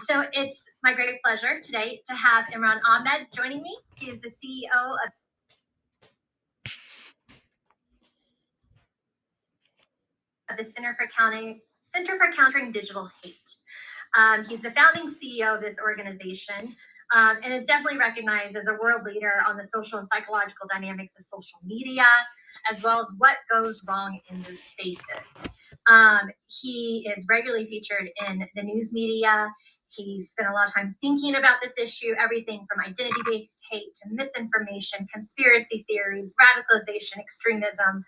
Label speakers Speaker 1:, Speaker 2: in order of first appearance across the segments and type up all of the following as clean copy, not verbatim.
Speaker 1: So it's my great pleasure today to have Imran Ahmed joining me. He is the CEO of the Center for Countering Digital Hate. He's the founding CEO of this organization, and is definitely recognized as a world leader on the social and psychological dynamics of social media, as well as what goes wrong in those spaces. He is regularly featured in the news media. He spent a lot of time thinking about this issue, everything from identity-based hate to misinformation, conspiracy theories, radicalization, extremism.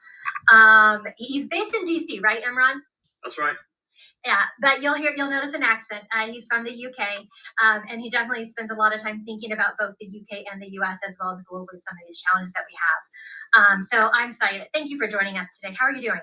Speaker 1: He's based in DC, right, Imran?
Speaker 2: That's right.
Speaker 1: Yeah, but you'll notice an accent. He's from the UK, and he definitely spends a lot of time thinking about both the UK and the US, as well as globally some of these challenges that we have. So I'm excited. Thank you for joining us today. How are you doing?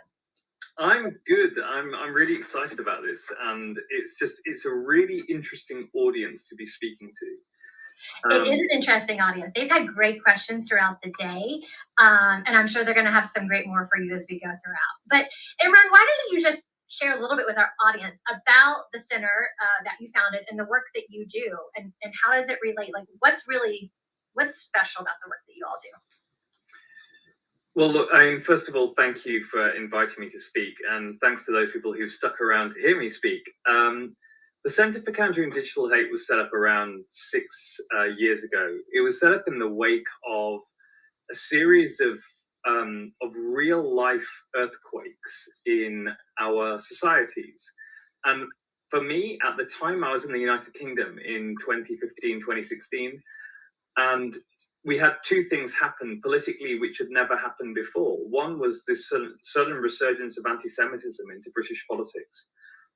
Speaker 2: I'm good. I'm really excited about this, and it's a really interesting audience to be speaking to.
Speaker 1: It is an interesting audience. They've had great questions throughout the day, and I'm sure they're going to have some great more for you as we go throughout. But Imran, why don't you just share a little bit with our audience about the center that you founded and the work that you do, and how does it relate? Like, what's special about the work that you all do?
Speaker 2: Well, look, I mean, first of all, thank you for inviting me to speak, and thanks to those people who've stuck around to hear me speak. The Center for Countering Digital Hate was set up around 6 years ago. It was set up in the wake of a series of real-life earthquakes in our societies. And for me, at the time, I was in the United Kingdom in 2015, 2016, and we had two things happen politically which had never happened before. One was this sudden resurgence of anti-Semitism into British politics,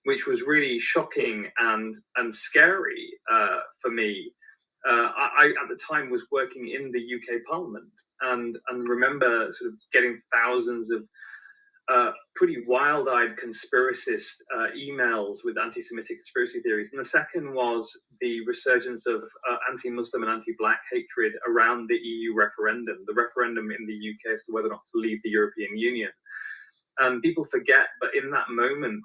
Speaker 2: which was really shocking and scary for me. I at the time was working in the UK Parliament, and remember sort of getting thousands of pretty wild-eyed conspiracist emails with anti-Semitic conspiracy theories. And the second was the resurgence of anti-Muslim and anti-Black hatred around the EU referendum, the referendum in the UK as to whether or not to leave the European Union. And people forget, but in that moment,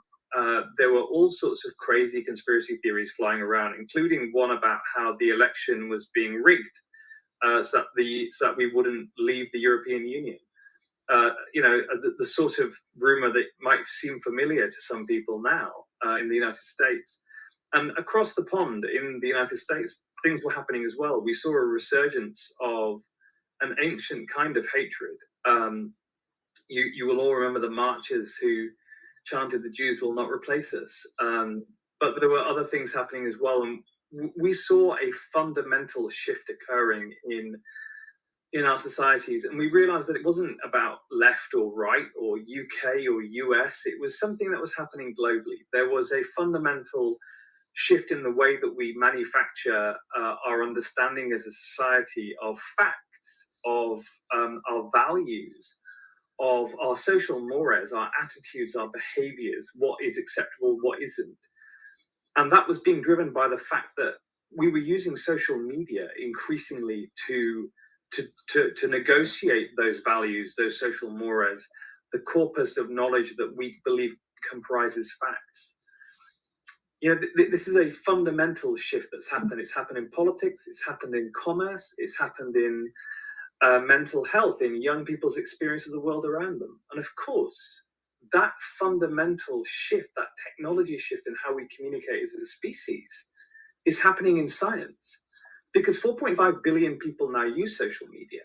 Speaker 2: there were all sorts of crazy conspiracy theories flying around, including one about how the election was being rigged so that we wouldn't leave the European Union. The sort of rumor that might seem familiar to some people now in the United States. And across the pond in the United States, things were happening as well. We saw a resurgence of an ancient kind of hatred. You will all remember the marchers who chanted, "The Jews will not replace us." But there were other things happening as well. And we saw a fundamental shift occurring in our societies, and we realized that it wasn't about left or right or UK or US. It was something that was happening globally. There was a fundamental shift in the way that we manufacture our understanding as a society of facts, of our values, of our social mores, our attitudes, our behaviors, what is acceptable, what isn't. And that was being driven by the fact that we were using social media increasingly to negotiate those values, those social mores, the corpus of knowledge that we believe comprises facts. This is a fundamental shift that's happened. It's happened in politics, it's happened in commerce, it's happened in mental health, in young people's experience of the world around them. And of course, that fundamental shift, that technology shift in how we communicate as a species is happening in science. Because 4.5 billion people now use social media.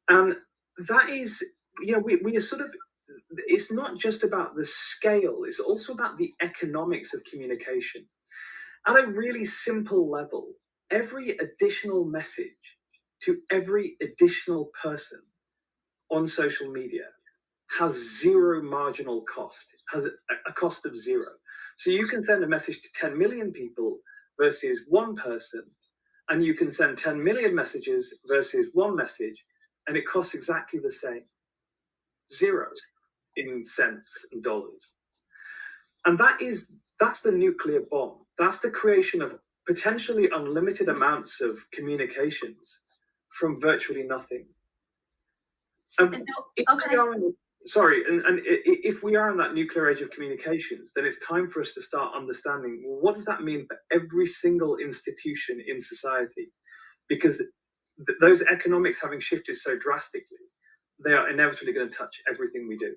Speaker 2: And that is, we are sort of, it's not just about the scale, it's also about the economics of communication. At a really simple level, every additional message to every additional person on social media has zero marginal cost, has a cost of zero. So you can send a message to 10 million people versus one person, and you can send 10 million messages versus one message, and it costs exactly the same. Zero in cents and dollars. And that's the nuclear bomb. That's the creation of potentially unlimited amounts of communications from virtually nothing. sorry, and if we are in that nuclear age of communications, then it's time for us to start understanding, well, what does that mean for every single institution in society? Because those economics having shifted so drastically, they are inevitably going to touch everything we do.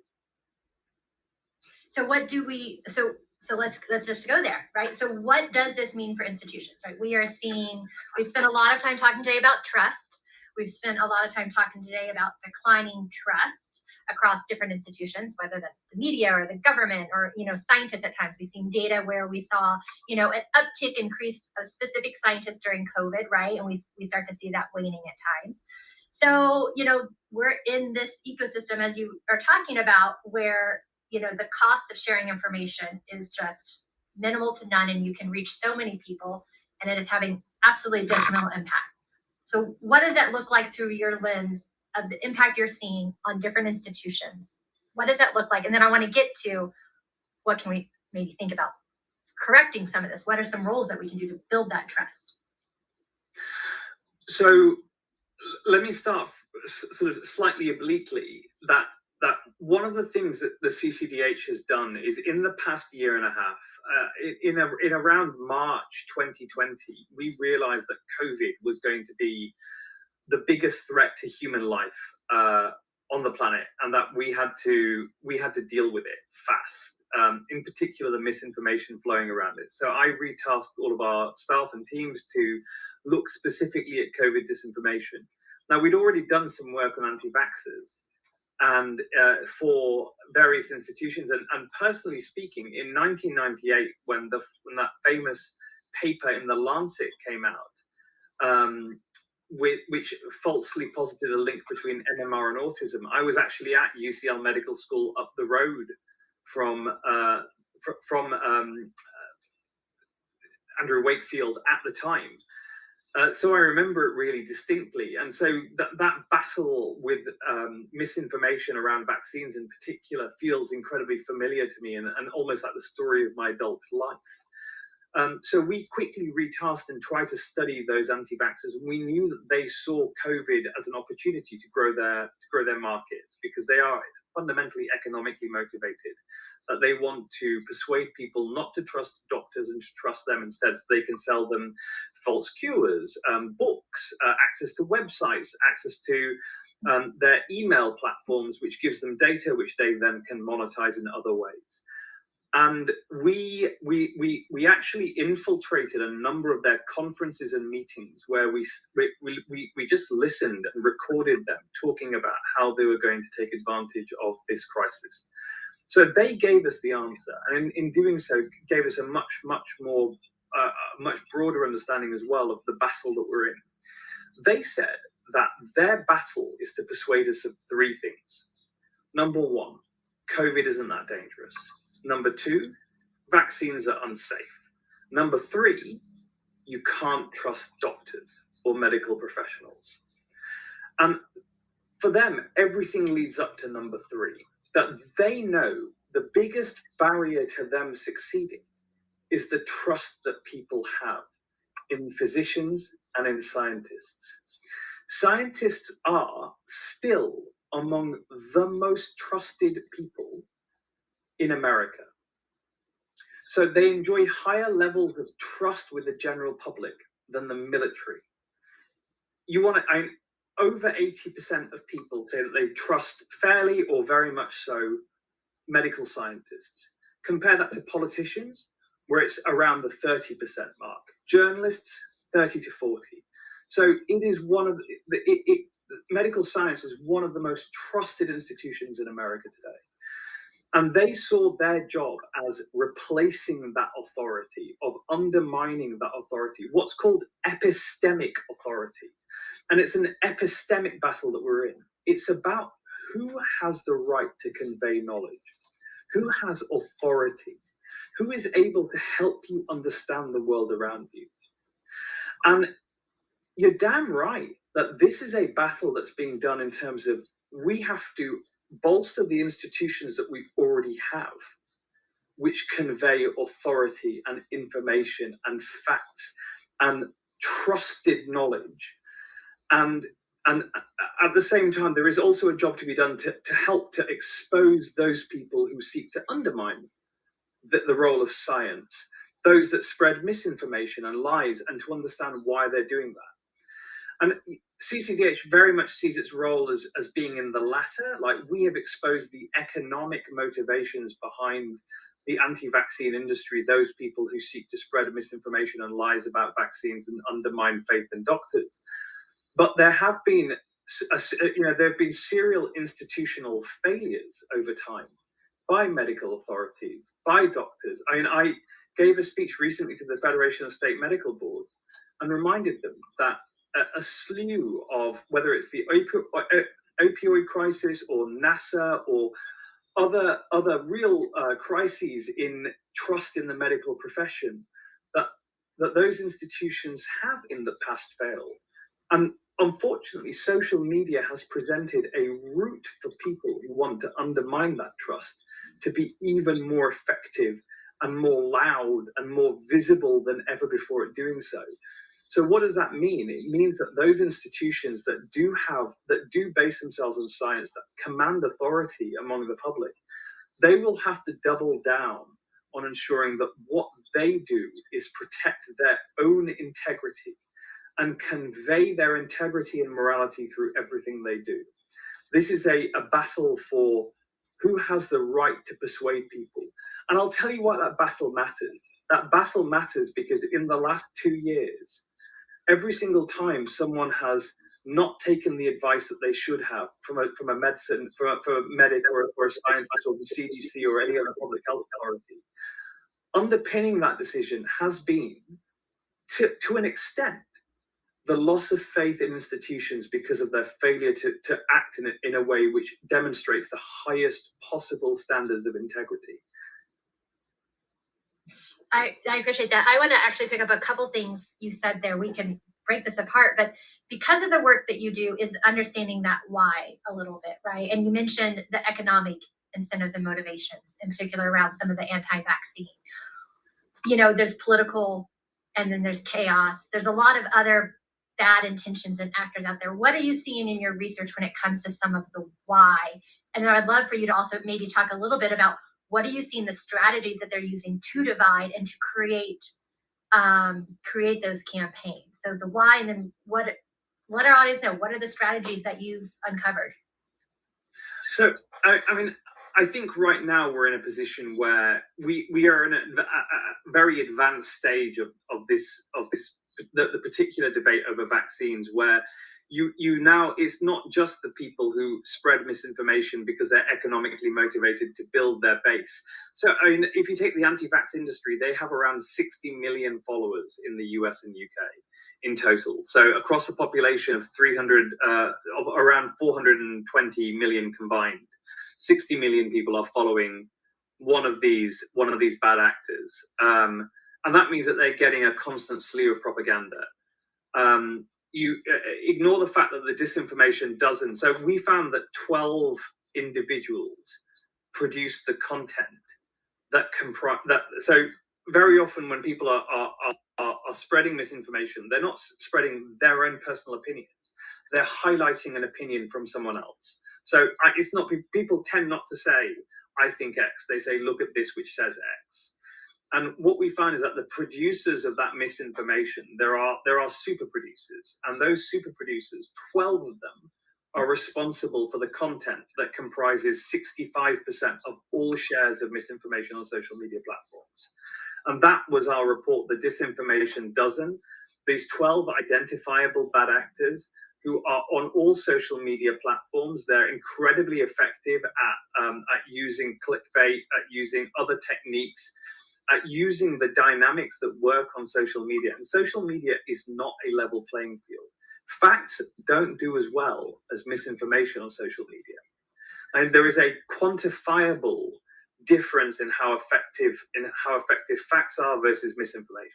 Speaker 1: So what do we? So let's just go there, right? So what does this mean for institutions, right? We've spent a lot of time talking today about trust. We've spent a lot of time talking today about declining trust across different institutions, whether that's the media or the government or scientists. At times we've seen data where we saw an uptick increase of specific scientists during COVID, right? And we start to see that waning at times. So we're in this ecosystem, as you are talking about, where the cost of sharing information is just minimal to none, and you can reach so many people, and it is having absolutely detrimental impact. So what does that look like through your lens of the impact you're seeing on different institutions? What does that look like? And then I want to get to what can we maybe think about correcting some of this? What are some roles that we can do to build that trust?
Speaker 2: So let me start sort of slightly obliquely that one of the things that the CCDH has done is in the past year and a half, in around March 2020, we realized that COVID was going to be the biggest threat to human life on the planet, and that we had to deal with it fast. In particular, the misinformation flowing around it. So I retasked all of our staff and teams to look specifically at COVID disinformation. Now, we'd already done some work on anti-vaxxers and for various institutions. And personally speaking, in 1998, when that famous paper in the Lancet came out, which falsely posited a link between MMR and autism, I was actually at UCL Medical School up the road from Andrew Wakefield at the time. So I remember it really distinctly. And so that battle with misinformation around vaccines in particular feels incredibly familiar to me, and almost like the story of my adult life. So we quickly retasked and tried to study those anti-vaxxers. We knew that they saw COVID as an opportunity to grow their markets, because they are fundamentally economically motivated. That they want to persuade people not to trust doctors and to trust them instead, so they can sell them false cures, books, access to websites, access to their email platforms, which gives them data which they then can monetize in other ways. And we actually infiltrated a number of their conferences and meetings where we just listened and recorded them talking about how they were going to take advantage of this crisis. So they gave us the answer, and in doing so, gave us a much more, much broader understanding as well of the battle that we're in. They said that their battle is to persuade us of three things. Number one, COVID isn't that dangerous. Number two, vaccines are unsafe. Number three, you can't trust doctors or medical professionals. And for them, everything leads up to number three, that they know the biggest barrier to them succeeding is the trust that people have in physicians and in scientists. Scientists are still among the most trusted people in America. So they enjoy higher levels of trust with the general public than the military. Over 80% of people say that they trust fairly or very much so medical scientists. Compare that to politicians, where it's around the 30% mark. Journalists, 30 to 40. So it is medical science is one of the most trusted institutions in America today. And they saw their job as replacing that authority, of undermining that authority, what's called epistemic authority. And it's an epistemic battle that we're in. It's about who has the right to convey knowledge, who has authority, who is able to help you understand the world around you. And you're damn right that this is a battle that's being done in terms of we have to bolster the institutions that we already have, which convey authority and information and facts and trusted knowledge. And And at the same time, there is also a job to be done to help to expose those people who seek to undermine the role of science, those that spread misinformation and lies, and to understand why they're doing that. And CCDH very much sees its role as being in the latter. Like, we have exposed the economic motivations behind the anti-vaccine industry, those people who seek to spread misinformation and lies about vaccines and undermine faith in doctors. But there have been, there have been serial institutional failures over time by medical authorities, by doctors. I mean, I gave a speech recently to the Federation of State Medical Boards and reminded them that a slew of, whether it's the opioid crisis or NASA or other real crises in trust in the medical profession, that those institutions have in the past failed. And unfortunately, social media has presented a route for people who want to undermine that trust to be even more effective and more loud and more visible than ever before at doing so. So what does that mean? It means that those institutions that do base themselves on science, that command authority among the public, they will have to double down on ensuring that what they do is protect their own integrity and convey their integrity and morality through everything they do. This is a battle for who has the right to persuade people. And I'll tell you why that battle matters. That battle matters because in the last 2 years, every single time someone has not taken the advice that they should have from a medicine, from a medic or a scientist or the CDC or any other public health authority, underpinning that decision has been, to an extent, the loss of faith in institutions because of their failure to act in a way which demonstrates the highest possible standards of integrity.
Speaker 1: I appreciate that. I want to actually pick up a couple things you said there. We can break this apart, but because of the work that you do is understanding that why a little bit, right? And you mentioned the economic incentives and motivations, in particular around some of the anti-vaccine. There's political, and then there's chaos. There's a lot of other bad intentions and actors out there. What are you seeing in your research when it comes to some of the why? And then I'd love for you to also maybe talk a little bit about what are you seeing the strategies that they're using to divide and to create those campaigns. So the why, and then let our audience know, what are the strategies that you've uncovered?
Speaker 2: So, I mean, I think right now we're in a position where we are in a very advanced stage of the particular debate over vaccines, where you now, it's not just the people who spread misinformation because they're economically motivated to build their base. So, I mean, if you take the anti-vax industry, they have around 60 million followers in the US and UK in total. So across a population of of around 420 million combined, 60 million people are following one of these bad actors, and that means that they're getting a constant slew of propaganda. You ignore the fact that the disinformation doesn't. So we found that 12 individuals produce the content that comprise that. So very often when people are spreading misinformation, they're not spreading their own personal opinions. They're highlighting an opinion from someone else. So it's not, people tend not to say, I think X. They say, look at this, which says X. And what we find is that the producers of that misinformation, there are super producers, and those super producers, 12 of them, are responsible for the content that comprises 65% of all shares of misinformation on social media platforms. And that was our report, the Disinformation Dozen. These 12 identifiable bad actors who are on all social media platforms. They're incredibly effective at using clickbait, at using other techniques, at using the dynamics that work on social media. And social media is not a level playing field. Facts don't do as well as misinformation on social media. And there is a quantifiable difference in how effective facts are versus misinformation.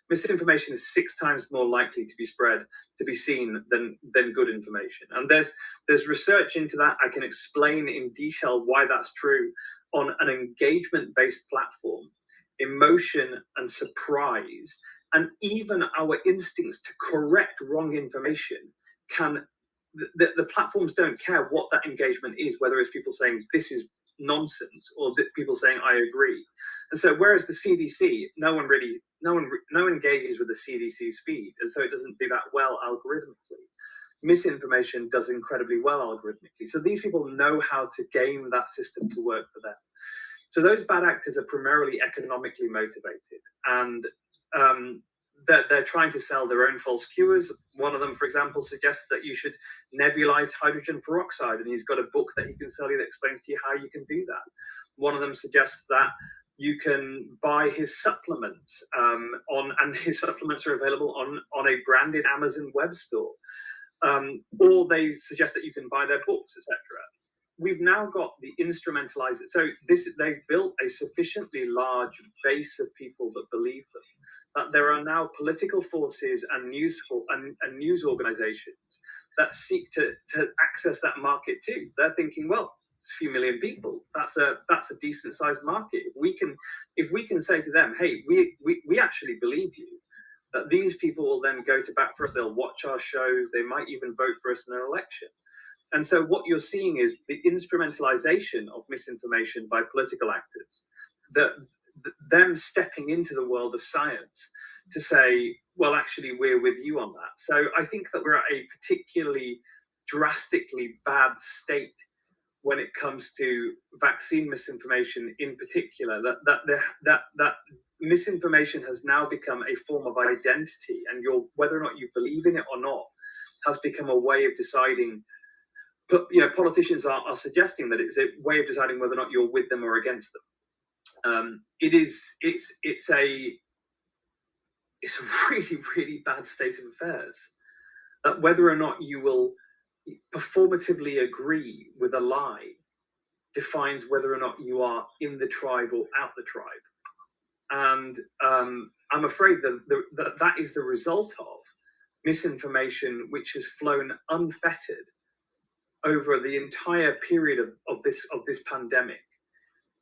Speaker 2: Misinformation is 6 times more likely to be spread, to be seen than good information. And there's research into that. I can explain in detail why that's true. On an engagement-based platform, emotion and surprise, and even our instincts to correct wrong information can the platforms don't care what that engagement is, whether it's people saying this is nonsense or people saying I agree. And so whereas the CDC, no one engages with the CDC's feed, and so it doesn't do that well algorithmically. Misinformation does incredibly well algorithmically. So these people know how to game that system to work for them. So those bad actors are primarily economically motivated, and they're trying to sell their own false cures. One of them, for example, suggests that you should nebulize hydrogen peroxide, and he's got a book that he can sell you that explains to you how you can do that. One of them suggests that you can buy his supplements and his supplements are available on a branded Amazon web store. Or they suggest that you can buy their books, etc. We've now got the instrumentalized. So they've built a sufficiently large base of people that believe them. That there are now political forces and news organizations that seek to access that market too. They're thinking, well, it's a few million people. That's a decent sized market. If we can say to them, hey, we actually believe you, that these people will then go to bat for us. They'll watch our shows. They might even vote for us in an election. And so what you're seeing is the instrumentalization of misinformation by political actors, them stepping into the world of science to say, well, actually, we're with you on that. So I think that we're at a particularly drastically bad state when it comes to vaccine misinformation in particular, that misinformation has now become a form of identity, and whether or not you believe in it or not has become a way of deciding. But politicians are suggesting that it's a way of deciding whether or not you're with them or against them. It's a really, really bad state of affairs. That whether or not you will performatively agree with a lie defines whether or not you are in the tribe or out the tribe. And I'm afraid that is the result of misinformation, which has flown unfettered over the entire period of this pandemic.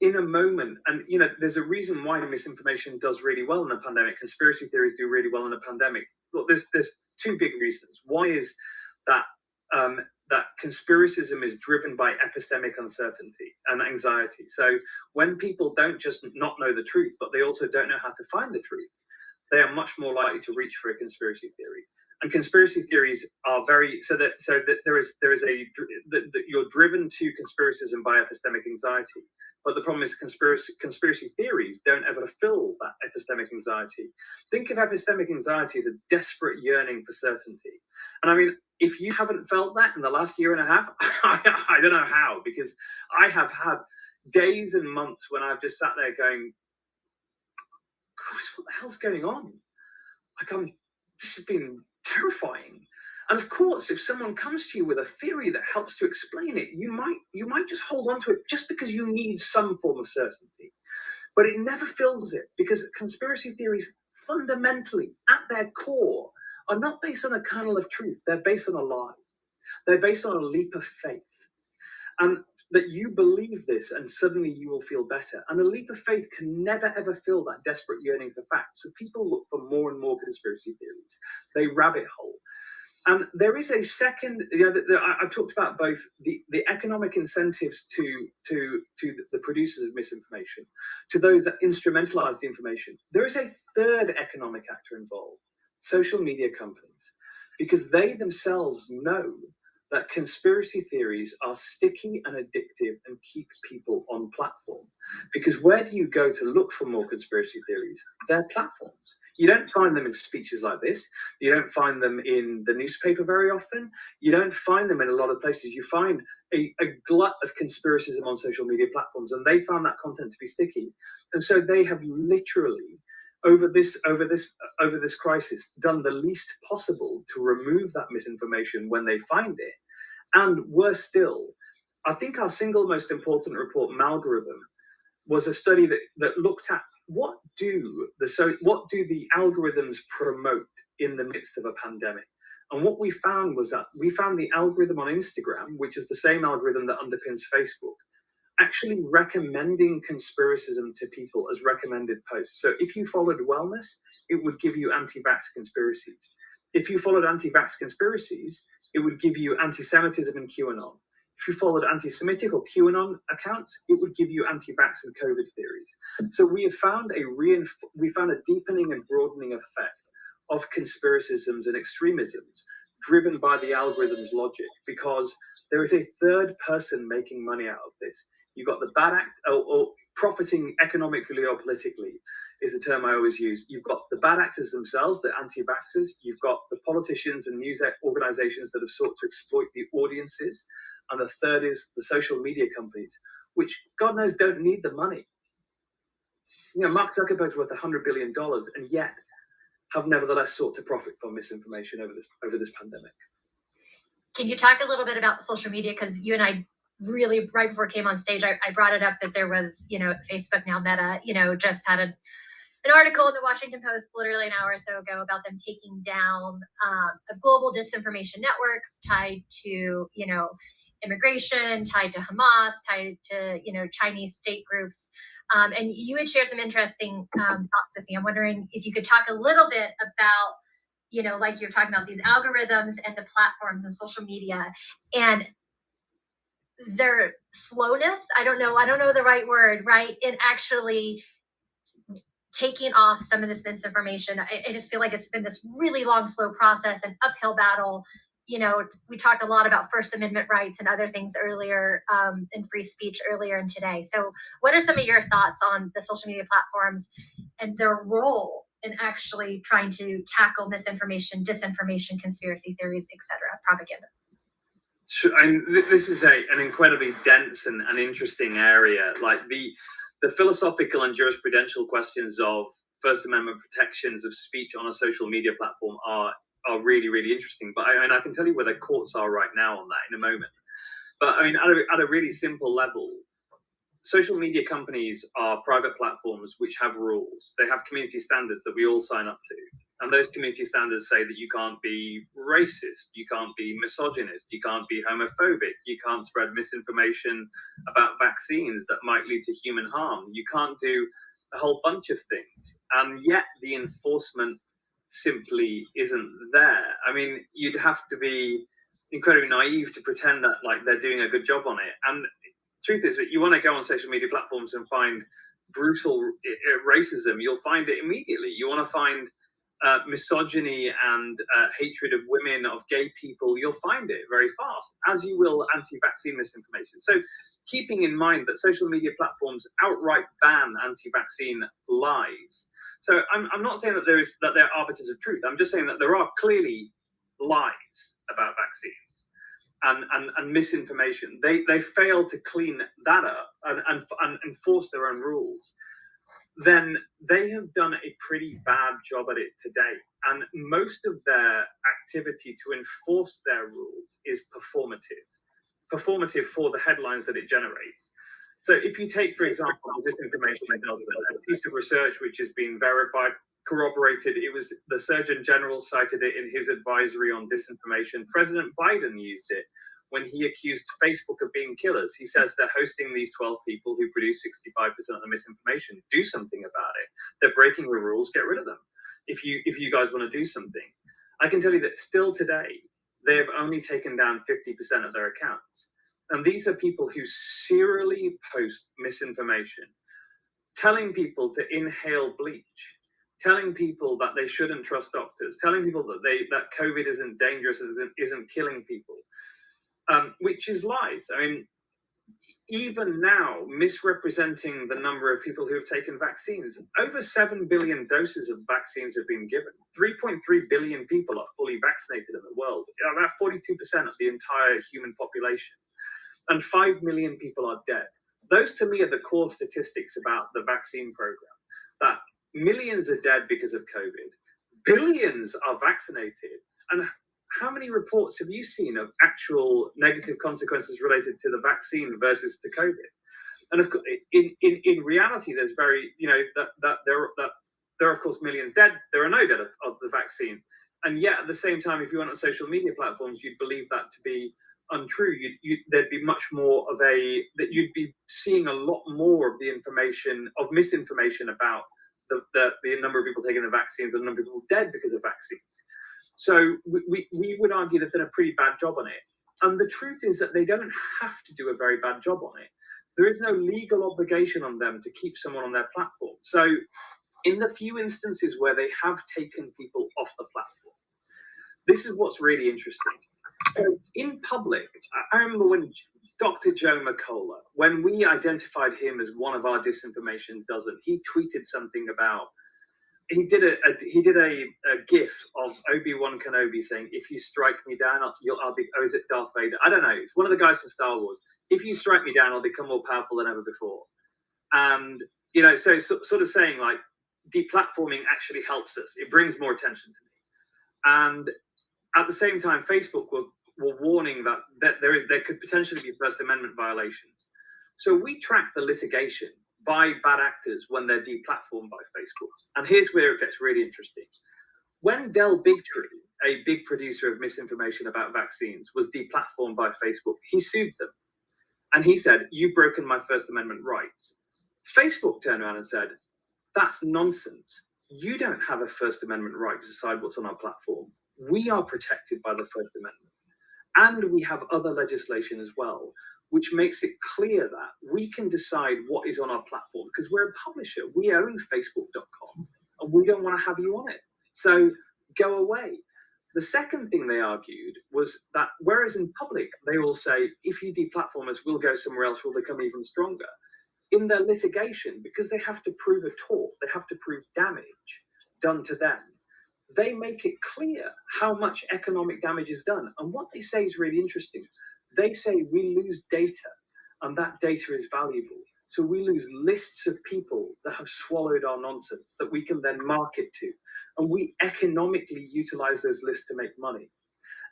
Speaker 2: In a moment, and there's a reason why misinformation does really well in a pandemic. Conspiracy theories do really well in a pandemic. Well, there's two big reasons. One is that that conspiracism is driven by epistemic uncertainty and anxiety. So when people don't just not know the truth, but they also don't know how to find the truth, they are much more likely to reach for a conspiracy theory. And conspiracy theories are very you're driven to conspiracism by epistemic anxiety. But the problem is conspiracy theories don't ever fill that epistemic anxiety. Think of epistemic anxiety as a desperate yearning for certainty. And I mean, if you haven't felt that in the last year and a half, I don't know how, because I have had days and months when I've just sat there going, Christ, what the hell's going on? This has been terrifying. And of course, if someone comes to you with a theory that helps to explain it, you might just hold on to it just because you need some form of certainty. But it never fills it, because conspiracy theories fundamentally, at their core, are not based on a kernel of truth. They're based on a lie. They're based on a leap of faith. And that you believe this and suddenly you will feel better. And a leap of faith can never, ever fill that desperate yearning for facts. So people look for more and more conspiracy theories. They rabbit hole. And there is a second, I've talked about both the economic incentives to the producers of misinformation, to those that instrumentalize the information. There is a third economic actor involved, social media companies, because they themselves know that conspiracy theories are sticky and addictive and keep people on platform. Because where do you go to look for more conspiracy theories? Their platforms. You don't find them in speeches like this. You don't find them in the newspaper very often. You don't find them in a lot of places. You find a glut of conspiracism on social media platforms, and they found that content to be sticky. And so they have literally, over this crisis, done the least possible to remove that misinformation when they find it. And worse still, I think our single most important report, Malgorithm, was a study that looked at what do the algorithms promote in the midst of a pandemic. And what we found was that we found the algorithm on Instagram, which is the same algorithm that underpins Facebook, actually recommending conspiracism to people as recommended posts. So if you followed wellness, it would give you anti-vax conspiracies. If you followed anti-vax conspiracies, it would give you anti-Semitism and QAnon. If you followed anti-Semitic or QAnon accounts, it would give you anti-vax and COVID theories. So we have found a deepening and broadening effect of conspiracisms and extremisms driven by the algorithm's logic, because there is a third person making money out of this. You've got the bad act, or profiting economically or politically is a term I always use. You've got the bad actors themselves, the anti-vaxxers. You've got the politicians and news organizations that have sought to exploit the audiences. And the third is the social media companies, which God knows don't need the money. Mark Zuckerberg's worth $100 billion, and yet have nevertheless sought to profit from misinformation over this pandemic.
Speaker 1: Can you talk a little bit about social media? Because you and I really, right before I came on stage, I brought it up that there was, Facebook, now Meta, just had an article in the Washington Post literally an hour or so ago about them taking down global disinformation networks tied to, immigration, tied to Hamas, tied to, Chinese state groups. And you had shared some interesting thoughts with me. I'm wondering if you could talk a little bit about, like you're talking about these algorithms and the platforms and social media and their slowness. I don't know the right word, right? In actually taking off some of this misinformation. I just feel like it's been this really long, slow process and uphill battle. We talked a lot about First Amendment rights and other things earlier in free speech earlier in today. So what are some of your thoughts on the social media platforms and their role in actually trying to tackle misinformation, disinformation, conspiracy theories, etc., propaganda?
Speaker 2: This is an incredibly dense and interesting area. Like the philosophical and jurisprudential questions of First Amendment protections of speech on a social media platform are really, really interesting. But I can tell you where the courts are right now on that in a moment. But at a really simple level, social media companies are private platforms which have rules. They have community standards that we all sign up to. And those community standards say that you can't be racist, you can't be misogynist, you can't be homophobic, you can't spread misinformation about vaccines that might lead to human harm. You can't do a whole bunch of things. And yet the enforcement simply isn't there. You'd have to be incredibly naive to pretend that they're doing a good job on it. And truth is that you want to go on social media platforms and find brutal racism, you'll find it immediately. You want to find misogyny and hatred of women, of gay people, you'll find it very fast, as you will anti-vaccine misinformation. So keeping in mind that social media platforms outright ban anti-vaccine lies. So I'm not saying that they're arbiters of truth. I'm just saying that there are clearly lies about vaccines and misinformation. They fail to clean that up and enforce their own rules. Then they have done a pretty bad job at it today. And most of their activity to enforce their rules is performative for the headlines that it generates. So if you take, for example, disinformation, a piece of research which has been verified, corroborated, it was the Surgeon General cited it in his advisory on disinformation. President Biden used it when he accused Facebook of being killers. He says they're hosting these 12 people who produce 65% of the misinformation. Do something about it. They're breaking the rules. Get rid of them. If you guys want to do something. I can tell you that still today, they have only taken down 50% of their accounts. And these are people who serially post misinformation, telling people to inhale bleach, telling people that they shouldn't trust doctors, telling people that COVID isn't dangerous, isn't killing people. Which is lies. Even now, misrepresenting the number of people who have taken vaccines. Over 7 billion doses of vaccines have been given. 3.3 billion people are fully vaccinated in the world, about 42% of the entire human population. And 5 million people are dead. Those, to me, are the core statistics about the vaccine program. That millions are dead because of COVID. Billions are vaccinated. And how many reports have you seen of actual negative consequences related to the vaccine versus to COVID? And of course, in reality, there's there are of course millions dead. There are no dead of the vaccine, and yet at the same time, if you went on social media platforms, you'd believe that to be untrue. There'd be much more of that you'd be seeing a lot more of the information of misinformation about the number of people taking the vaccines and the number of people dead because of vaccines. So we would argue they've done a pretty bad job on it. And the truth is that they don't have to do a very bad job on it. There is no legal obligation on them to keep someone on their platform. So in the few instances where they have taken people off the platform, this is what's really interesting. So in public, I remember when Dr. Joe McCullough, when we identified him as one of our disinformation dozen, he tweeted something about, he did a gif of Obi-Wan Kenobi saying, "If you strike me down, I'll be." Oh, is it Darth Vader? I don't know. It's one of the guys from Star Wars. "If you strike me down, I'll become more powerful than ever before." And so sort of saying like, deplatforming actually helps us. It brings more attention to me. And at the same time, Facebook were warning that there could potentially be First Amendment violations. So we track the litigation by bad actors when they're deplatformed by Facebook. And here's where it gets really interesting. When Del Bigtree, a big producer of misinformation about vaccines, was deplatformed by Facebook, he sued them. And he said, "You've broken my First Amendment rights." Facebook turned around and said, "That's nonsense. You don't have a First Amendment right to decide what's on our platform. We are protected by the First Amendment. And we have other legislation as well, which makes it clear that we can decide what is on our platform because we're a publisher. We own Facebook.com and we don't want to have you on it. So go away." The second thing they argued was that whereas in public, they all say, "If you deplatform us, we'll go somewhere else, we'll become even stronger." In their litigation, because they have to prove a tort, they have to prove damage done to them, they make it clear how much economic damage is done. And what they say is really interesting. They say we lose data, and that data is valuable. So we lose lists of people that have swallowed our nonsense that we can then market to. And we economically utilize those lists to make money.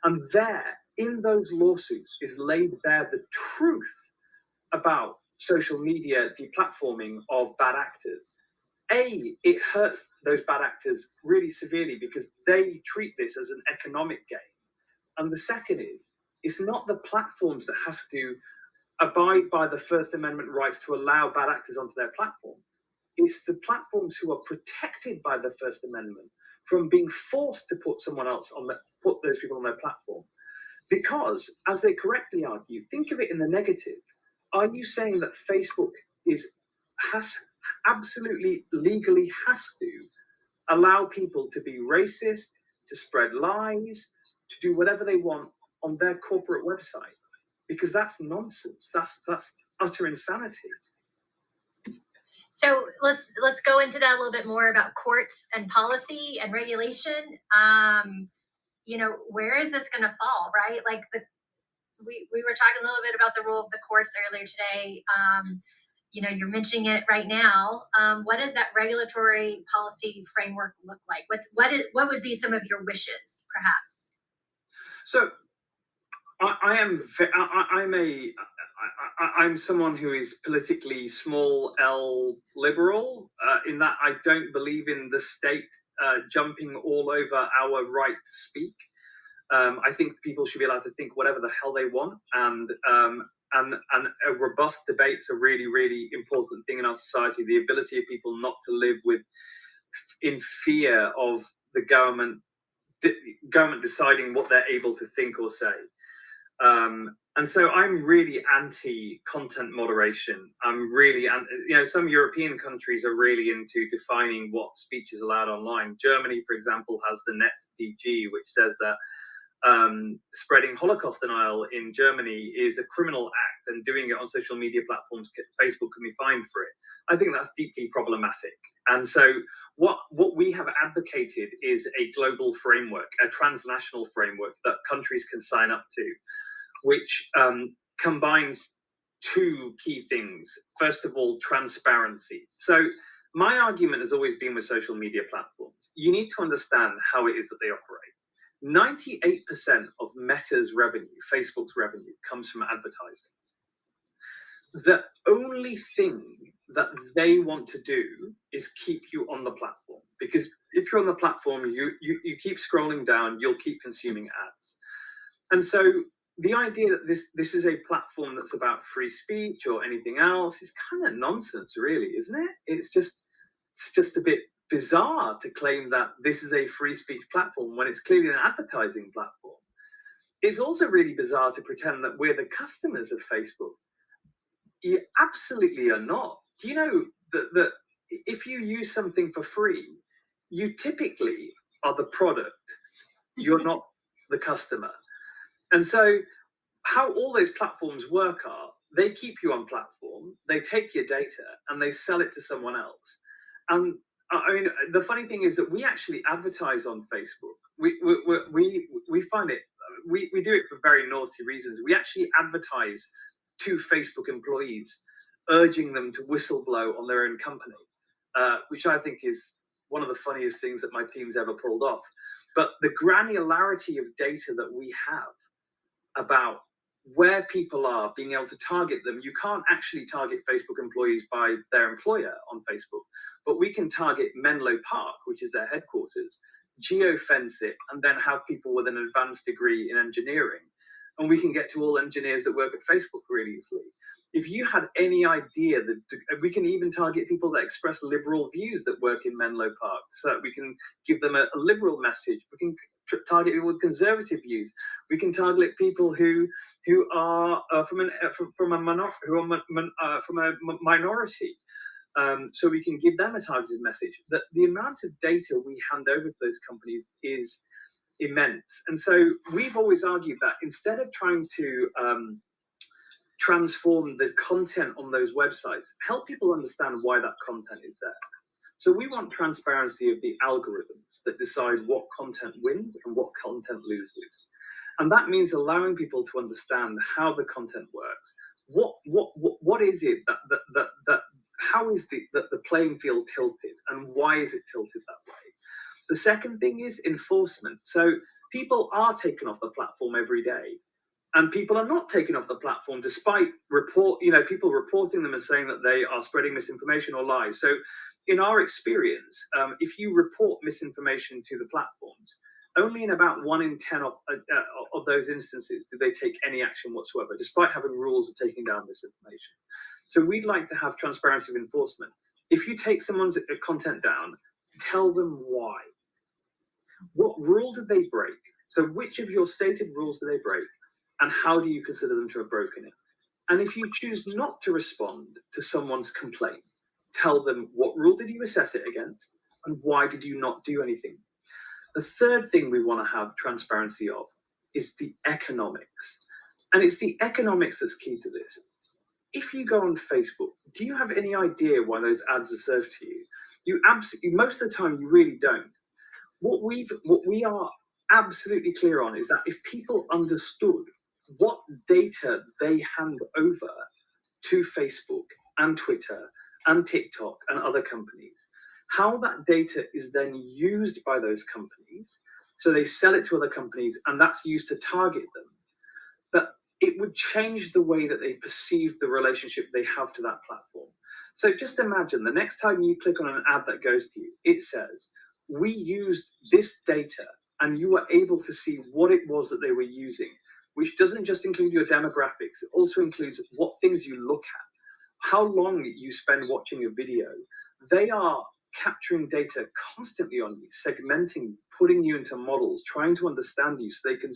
Speaker 2: And there, in those lawsuits, is laid bare the truth about social media deplatforming of bad actors. It hurts those bad actors really severely because they treat this as an economic gain. And the second is, it's not the platforms that have to abide by the First Amendment rights to allow bad actors onto their platform. It's the platforms who are protected by the First Amendment from being forced to put put those people on their platform. Because, as they correctly argue, think of it in the negative. Are you saying that Facebook absolutely legally has to allow people to be racist, to spread lies, to do whatever they want on their corporate website? Because that's nonsense. That's utter insanity.
Speaker 1: So let's go into that a little bit more about courts and policy and regulation. Where is this going to fall, right? Like we were talking a little bit about the role of the courts earlier today. You're mentioning it right now. What does that regulatory policy framework look like? What would be some of your wishes, perhaps?
Speaker 2: So I'm someone who is politically small L liberal, in that I don't believe in the state jumping all over our right to speak. I think people should be allowed to think whatever the hell they want, and a robust debate's a really, really important thing in our society. The ability of people not to live in fear of the government deciding what they're able to think or say. And so I'm really anti-content moderation. I'm really, some European countries are really into defining what speech is allowed online. Germany, for example, has the NetzDG, which says that spreading Holocaust denial in Germany is a criminal act, and doing it on social media platforms, Facebook can be fined for it. I think that's deeply problematic. And so what we have advocated is a global framework, a transnational framework that countries can sign up to, which combines two key things. First of all, transparency. So my argument has always been with social media platforms, you need to understand how it is that they operate. 98% of Meta's revenue, Facebook's revenue, comes from advertising. The only thing that they want to do is keep you on the platform, because if you're on the platform, you keep scrolling down, you'll keep consuming ads. And so the idea that this is a platform that's about free speech or anything else is kind of nonsense, really, isn't it? It's just a bit bizarre to claim that this is a free speech platform when it's clearly an advertising platform. It's also really bizarre to pretend that we're the customers of Facebook. You absolutely are not. Do you know that if you use something for free, you typically are the product, you're not the customer. And so how all those platforms work are they keep you on platform, they take your data and they sell it to someone else. And I mean, the funny thing is that we actually advertise on Facebook. We find it, we do it for very naughty reasons. We actually advertise to Facebook employees, urging them to whistleblow on their own company, which I think is one of the funniest things that my team's ever pulled off. But the granularity of data that we have about where people are, being able to target them. You can't actually target Facebook employees by their employer on Facebook, but we can target Menlo Park, which is their headquarters, geofence it, and then have people with an advanced degree in engineering. And we can get to all engineers that work at Facebook really easily. If you had any idea that we can even target people that express liberal views that work in Menlo Park, so we can give them a liberal message. We can target people with conservative views. We can target people who are from a minority. So we can give them a targeted message. The amount of data we hand over to those companies is immense. And so we've always argued that instead of trying to transform the content on those websites, help people understand why that content is there. So we want transparency of the algorithms that decide what content wins and what content loses. And that means allowing people to understand how the content works. What is it that how is the playing field tilted, and why is it tilted that way? The second thing is enforcement. So people are taken off the platform every day, and people are not taken off the platform despite people reporting them and saying that they are spreading misinformation or lies. So in our experience, if you report misinformation to the platforms, only in about 1 in 10 of those instances do they take any action whatsoever, despite having rules of taking down misinformation. So we'd like to have transparency of enforcement. If you take someone's content down, tell them why. What rule did they break? So which of your stated rules do they break? And how do you consider them to have broken it? And if you choose not to respond to someone's complaint, tell them what rule did you assess it against and why did you not do anything? The third thing we want to have transparency of is the economics. And it's the economics that's key to this. If you go on Facebook, do you have any idea why those ads are served to you? You absolutely, most of the time, you really don't. What we are absolutely clear on is that if people understood what data they hand over to Facebook and Twitter and TikTok and other companies, how that data is then used by those companies, so they sell it to other companies and that's used to target them, that it would change the way that they perceive the relationship they have to that platform. So just imagine the next time you click on an ad that goes to you, it says, we used this data and you were able to see what it was that they were using, which doesn't just include your demographics, it also includes what things you look at, how long you spend watching a video. They are capturing data constantly on you, segmenting, putting you into models, trying to understand you so they can.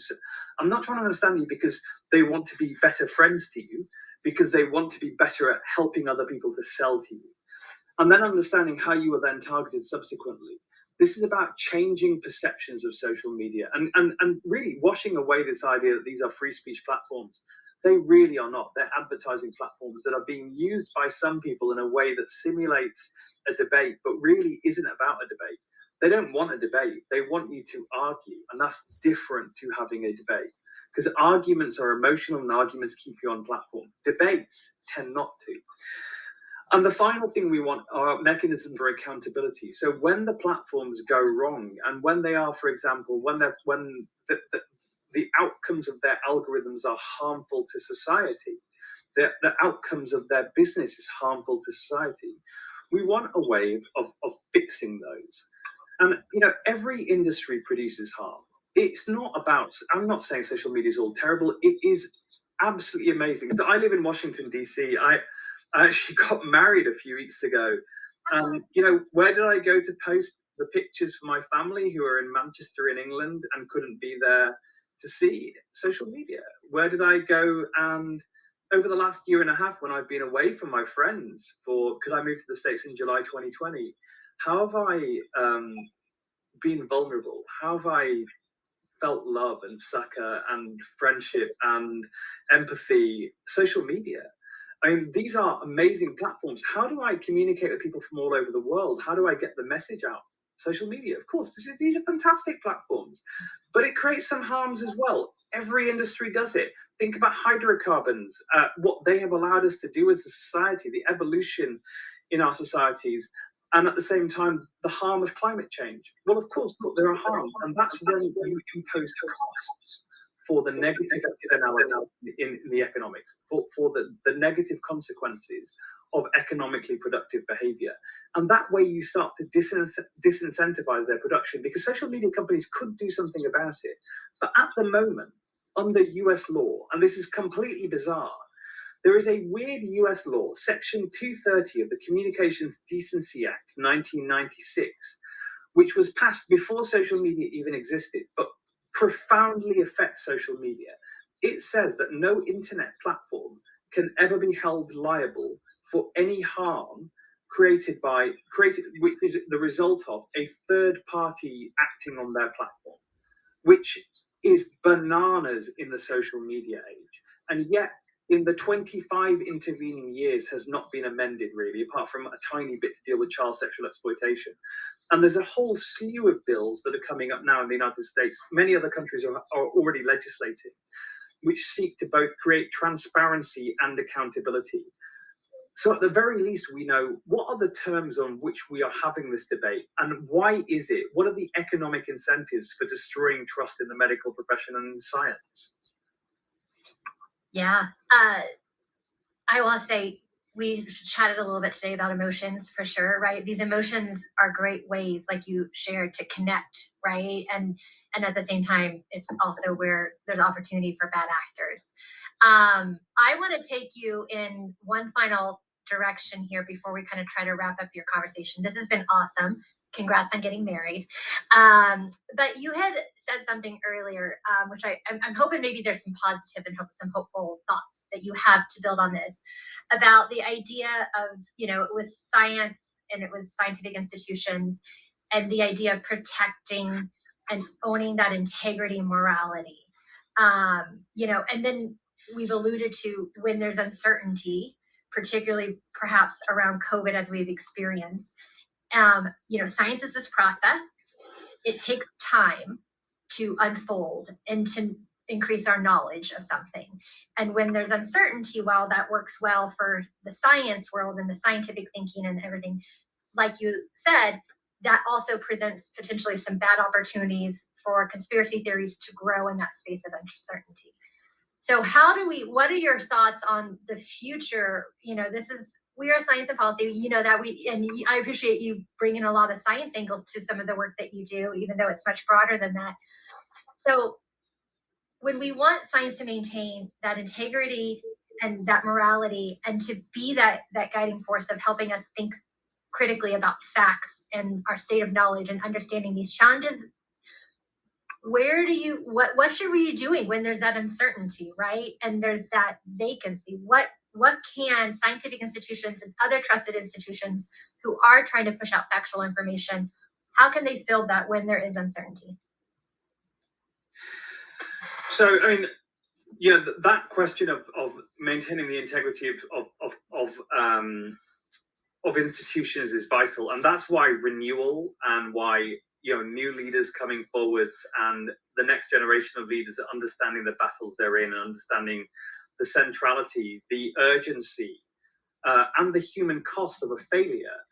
Speaker 2: I'm not trying to understand you because they want to be better friends to you, because they want to be better at helping other people to sell to you. And then understanding how you are then targeted subsequently. This is about changing perceptions of social media and really washing away this idea that these are free speech platforms. They really are not. They're advertising platforms that are being used by some people in a way that simulates a debate, but really isn't about a debate. They don't want a debate. They want you to argue, and that's different to having a debate. Because arguments are emotional and arguments keep you on platform. Debates tend not to. And the final thing we want are mechanisms for accountability. So when the platforms go wrong, and when they are, for example, when the outcomes of their algorithms are harmful to society, the outcomes of their business is harmful to society, we want a way of fixing those. And every industry produces harm. It's not about, I'm not saying social media is all terrible. It is absolutely amazing. So I live in Washington, D.C. I actually got married a few weeks ago, Where did I go to post the pictures for my family who are in Manchester in England and couldn't be there to see? Social media. Where did I go? And over the last year and a half, when I've been away from my friends because I moved to the States in July 2020, how have I been vulnerable? How have I felt love and succor and friendship and empathy? Social media. I mean, these are amazing platforms. How do I communicate with people from all over the world? How do I get the message out? Social media, of course. These are fantastic platforms, but it creates some harms as well. Every industry does it. Think about hydrocarbons, what they have allowed us to do as a society, the evolution in our societies, and at the same time, the harm of climate change. Well, of course, look, there are harms, and that's when you impose costs for the negative externality in the economics, for the negative consequences of economically productive behavior. And that way you start to disincentivize their production, because social media companies could do something about it. But at the moment, under US law, and this is completely bizarre, there is a weird US law, Section 230 of the Communications Decency Act 1996, which was passed before social media even existed, but profoundly affects social media. It says that no internet platform can ever be held liable for any harm created which is the result of a third party acting on their platform, which is bananas in the social media age. And yet, in the 25 intervening years, has not been amended really, apart from a tiny bit to deal with child sexual exploitation. And there's a whole slew of bills that are coming up now in the United States. Many other countries are already legislating, which seek to both create transparency and accountability. So at the very least, we know what are the terms on which we are having this debate, and why is it? What are the economic incentives for destroying trust in the medical profession and in science?
Speaker 1: Yeah. I will say we chatted a little bit today about emotions for sure, right? These emotions are great ways, like you shared, to connect, right? And at the same time, it's also where there's opportunity for bad actors. I want to take you in one final direction here before we kind of try to wrap up your conversation. This has been awesome. Congrats on getting married. But you had said something earlier, which I'm hoping maybe there's some positive and some hopeful thoughts that you have to build on this, about the idea of, it was science and it was scientific institutions, and the idea of protecting and owning that integrity and morality. And then we've alluded to when there's uncertainty, particularly perhaps around COVID as we've experienced. Science is this process. It takes time to unfold and to increase our knowledge of something. And when there's uncertainty, while that works well for the science world and the scientific thinking and everything, like you said, that also presents potentially some bad opportunities for conspiracy theories to grow in that space of uncertainty. So what are your thoughts on the future? We are science and policy, I appreciate you bringing a lot of science angles to some of the work that you do, even though it's much broader than that. So when we want science to maintain that integrity and that morality, and to be that guiding force of helping us think critically about facts and our state of knowledge and understanding these challenges, what should we be doing when there's that uncertainty, right? And there's that vacancy. What can scientific institutions and other trusted institutions who are trying to push out factual information, how can they fill that when there is uncertainty?
Speaker 2: So, I mean, that question of maintaining the integrity of institutions is vital, and that's why renewal, and why new leaders coming forwards, and the next generation of leaders are understanding the battles they're in, and understanding the centrality, the urgency, and the human cost of a failure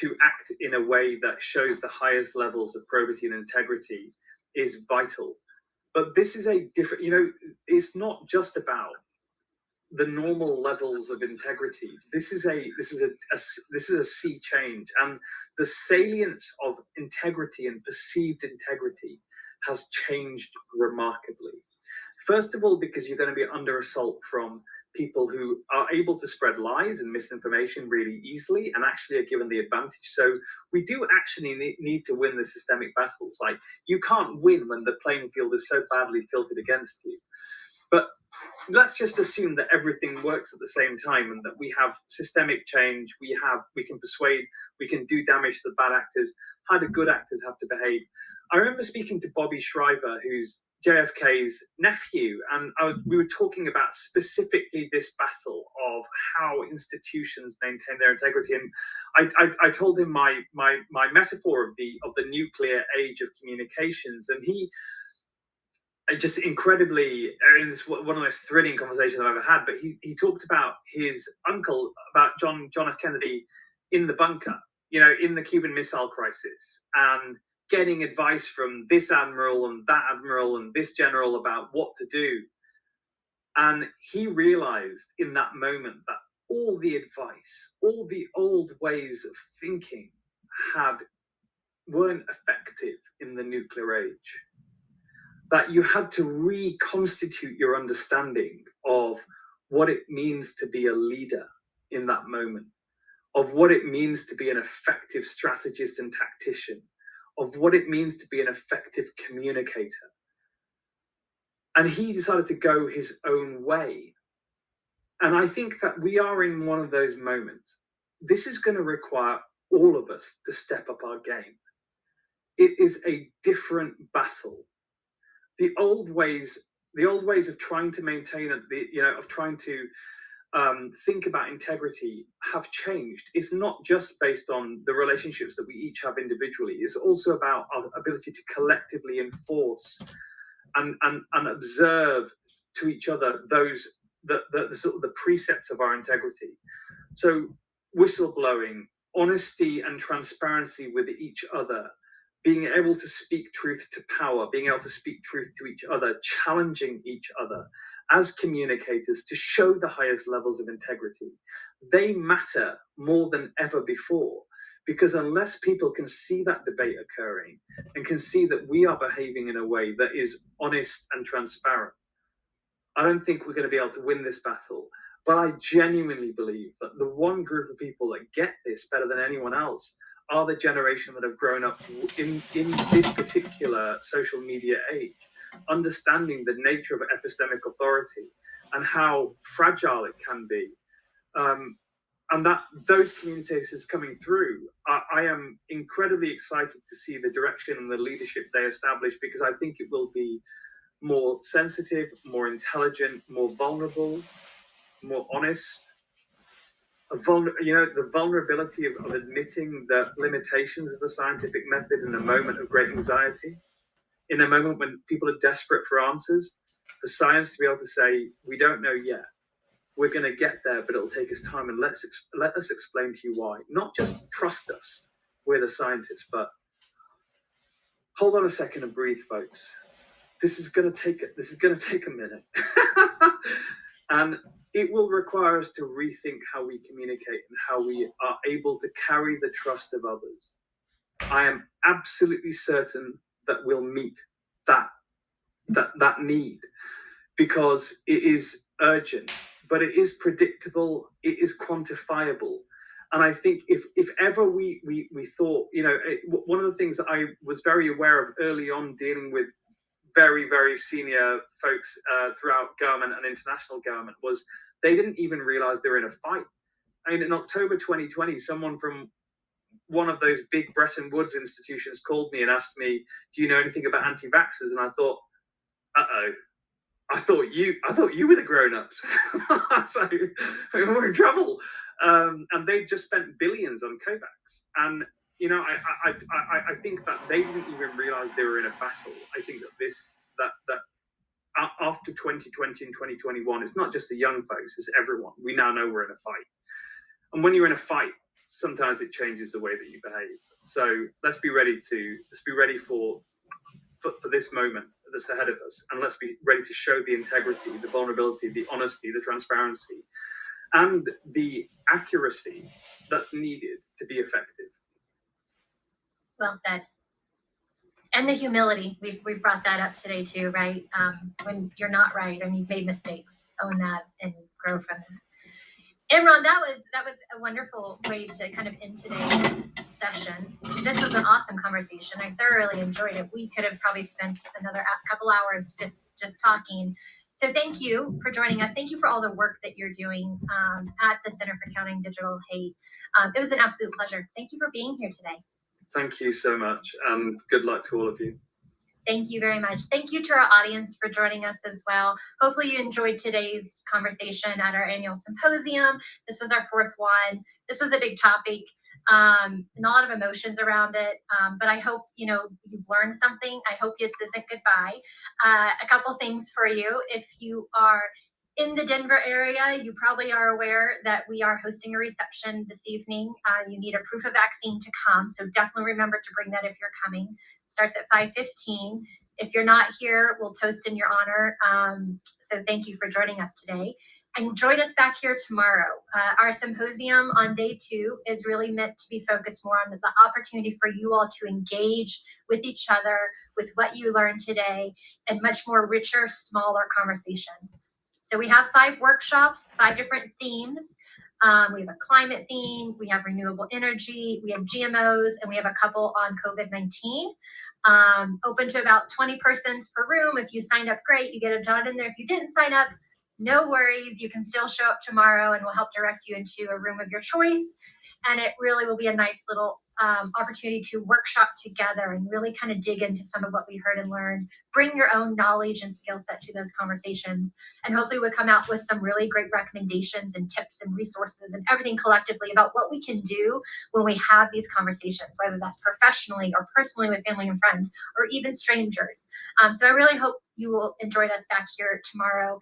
Speaker 2: to act in a way that shows the highest levels of probity and integrity is vital. But this is a different, it's not just about the normal levels of integrity. This is a sea change, and the salience of integrity and perceived integrity has changed remarkably. First of all, because you're going to be under assault from people who are able to spread lies and misinformation really easily and actually are given the advantage. So we do actually need to win the systemic battles. Like, you can't win when the playing field is so badly tilted against you. But let's just assume that everything works at the same time and that we have systemic change, we can persuade, we can do damage to the bad actors. How do good actors have to behave? I remember speaking to Bobby Shriver, who's JFK's nephew, and we were talking about specifically this battle of how institutions maintain their integrity. And I told him my metaphor of the nuclear age of communications, and he just incredibly, it's one of the most thrilling conversations I've ever had. But he talked about his uncle, about John F. Kennedy in the bunker, in the Cuban Missile Crisis, and getting advice from this admiral and that admiral and this general about what to do. And he realized in that moment that all the advice, all the old ways of thinking weren't effective in the nuclear age. That you had to reconstitute your understanding of what it means to be a leader in that moment, of what it means to be an effective strategist and tactician, of what it means to be an effective communicator. And he decided to go his own way. And I think that we are in one of those moments. This is going to require all of us to step up our game. It is a different battle. The old ways of trying to maintain of trying to think about integrity have changed. It's not just based on the relationships that we each have individually. It's also about our ability to collectively enforce and observe to each other the sort of the precepts of our integrity. So whistleblowing, honesty and transparency with each other, being able to speak truth to power, being able to speak truth to each other, challenging each other as communicators to show the highest levels of integrity. They matter more than ever before, because unless people can see that debate occurring and can see that we are behaving in a way that is honest and transparent, I don't think we're going to be able to win this battle. But I genuinely believe that the one group of people that get this better than anyone else are the generation that have grown up in this particular social media age, understanding the nature of epistemic authority and how fragile it can be. And that those communicators coming through, I am incredibly excited to see the direction and the leadership they establish, because I think it will be more sensitive, more intelligent, more vulnerable, more honest. The vulnerability of admitting the limitations of the scientific method in a moment of great anxiety, in a moment when people are desperate for answers, for science to be able to say, we don't know yet. We're going to get there, but it'll take us time, and let us explain to you why. Not just trust us, we're the scientists, but hold on a second and breathe, folks. This is going to take a minute. And it will require us to rethink how we communicate and how we are able to carry the trust of others. I am absolutely certain that we'll meet that need, because it is urgent, but it is predictable, it is quantifiable. And I think if ever we thought, one of the things that I was very aware of early on dealing with very, very senior folks throughout government and international government was they didn't even realize they were in a fight. I mean, in October 2020, someone from one of those big Bretton Woods institutions called me and asked me, do you know anything about anti-vaxxers? And I thought, I thought you were the grown-ups. So we're in trouble. And they've just spent billions on COVAX. And I think that they didn't even realize they were in a battle. I think that after 2020 and 2021, it's not just the young folks, it's everyone. We now know we're in a fight. And when you're in a fight, sometimes it changes the way that you behave. So let's be ready for this moment that's ahead of us. And let's be ready to show the integrity, the vulnerability, the honesty, the transparency, and the accuracy that's needed to be effective.
Speaker 1: Well said. And the humility, we've brought that up today too, right? When you're not right and you've made mistakes, own that and grow grow from that. Imran, that was a wonderful way to kind of end today's session. This was an awesome conversation. I thoroughly enjoyed it. We could have probably spent another couple hours just talking. So thank you for joining us. Thank you for all the work that you're doing at the Center for Countering Digital Hate. It was an absolute pleasure. Thank you for being here today.
Speaker 2: Thank you so much, and good luck to all of you.
Speaker 1: Thank you very much. Thank you to our audience for joining us as well. Hopefully you enjoyed today's conversation at our annual symposium. This was our fourth one. This was a big topic, and a lot of emotions around it. But I hope you've learned something. I hope this isn't goodbye. A couple things for you. If you are in the Denver area, you probably are aware that we are hosting a reception this evening. You need a proof of vaccine to come, so definitely remember to bring that if you're coming. Starts at 5:15. If you're not here, we'll toast in your honor. So thank you for joining us today. And join us back here tomorrow. Our symposium on day 2 is really meant to be focused more on the opportunity for you all to engage with each other, with what you learned today, and much more richer, smaller conversations. So we have 5 workshops, 5 different themes. We have a climate theme, we have renewable energy, we have GMOs, and we have a couple on COVID-19. Open to about 20 persons per room. If you signed up, great, you get a job in there. If you didn't sign up, no worries, you can still show up tomorrow and we'll help direct you into a room of your choice. And it really will be a nice little opportunity to workshop together and really kind of dig into some of what we heard and learned. Bring your own knowledge and skill set to those conversations, and hopefully we'll come out with some really great recommendations and tips and resources and everything collectively about what we can do when we have these conversations, whether that's professionally or personally with family and friends or even strangers. So I really hope you will enjoy us back here tomorrow.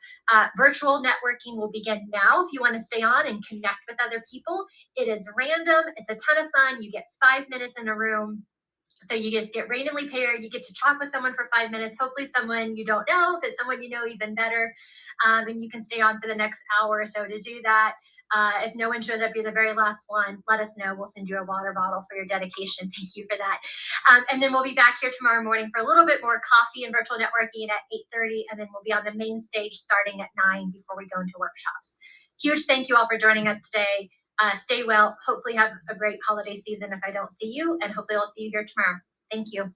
Speaker 1: Virtual networking will begin now if you want to stay on and connect with other people. It is random. It's a ton of fun. You get 5 minutes in a room. So you just get randomly paired. You get to talk with someone for 5 minutes, hopefully someone you don't know. If it's someone you know, even better. And you can stay on for the next hour or so to do that. If no one shows up, you're the very last one, let us know. We'll send you a water bottle for your dedication. Thank you for that. And then we'll be back here tomorrow morning for a little bit more coffee and virtual networking at 8:30. And then we'll be on the main stage starting at 9 before we go into workshops. Huge thank you all for joining us today. Stay well. Hopefully have a great holiday season if I don't see you. And hopefully I'll see you here tomorrow. Thank you.